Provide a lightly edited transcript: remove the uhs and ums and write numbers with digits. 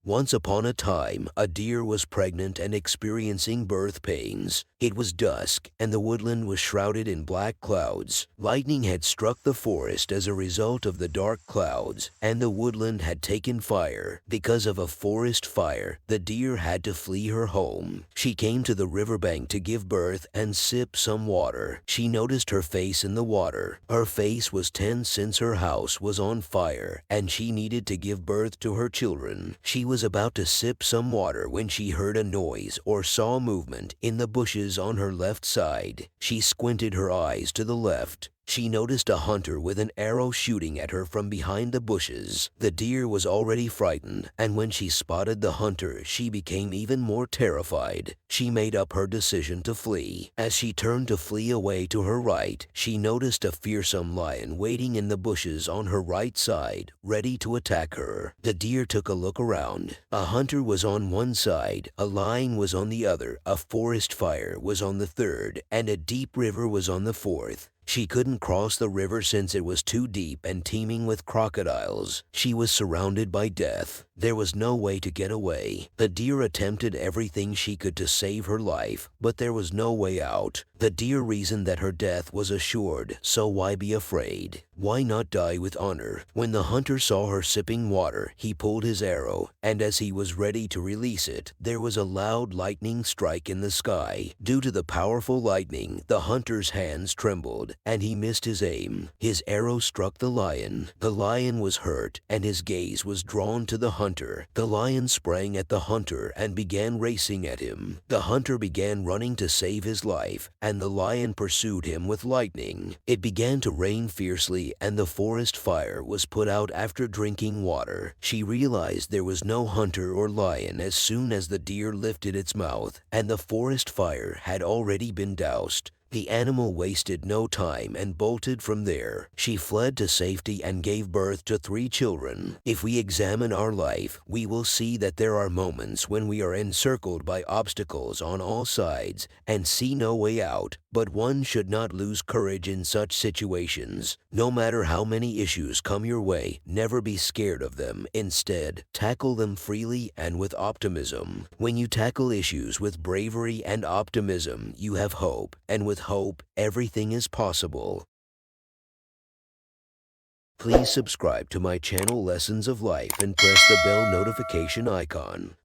Once upon a time, a deer was pregnant and experiencing birth pains. It was dusk, and the woodland was shrouded in black clouds. Lightning had struck the forest as a result of the dark clouds, and the woodland had taken fire. Because of a forest fire, the deer had to flee her home. She came to the riverbank to give birth and sip some water. She noticed her face in the water. Her face was tense since her house was on fire, and she needed to give birth to her children. She was about to sip some water when she heard a noise or saw movement in the bushes on her left side. She squinted her eyes to the left. She noticed a hunter with an arrow shooting at her from behind the bushes. The deer was already frightened, and when she spotted the hunter, she became even more terrified. She made up her decision to flee. As she turned to flee away to her right, she noticed a fearsome lion waiting in the bushes on her right side, ready to attack her. The deer took a look around. A hunter was on one side, a lion was on the other, a forest fire was on the third, and a deep river was on the fourth. She couldn't cross the river since it was too deep and teeming with crocodiles. She was surrounded by death. There was no way to get away. The deer attempted everything she could to save her life, but there was no way out. The deer reasoned that her death was assured, so why be afraid? Why not die with honor? When the hunter saw her sipping water, he pulled his arrow, and as he was ready to release it, there was a loud lightning strike in the sky. Due to the powerful lightning, the hunter's hands trembled, and he missed his aim. His arrow struck the lion. The lion was hurt, and his gaze was drawn to the hunter. The lion sprang at the hunter and began racing at him. The hunter began running to save his life, and the lion pursued him with lightning. It began to rain fiercely, and the forest fire was put out after drinking water. She realized there was no hunter or lion as soon as the deer lifted its mouth, and the forest fire had already been doused. The animal wasted no time and bolted from there. She fled to safety and gave birth to 3 children. If we examine our life, we will see that there are moments when we are encircled by obstacles on all sides and see no way out, but one should not lose courage in such situations. No matter how many issues come your way, never be scared of them. Instead, tackle them freely and with optimism. When you tackle issues with bravery and optimism, you have hope, and with hope, everything is possible. Please subscribe to my channel Lessons of Life and press the bell notification icon.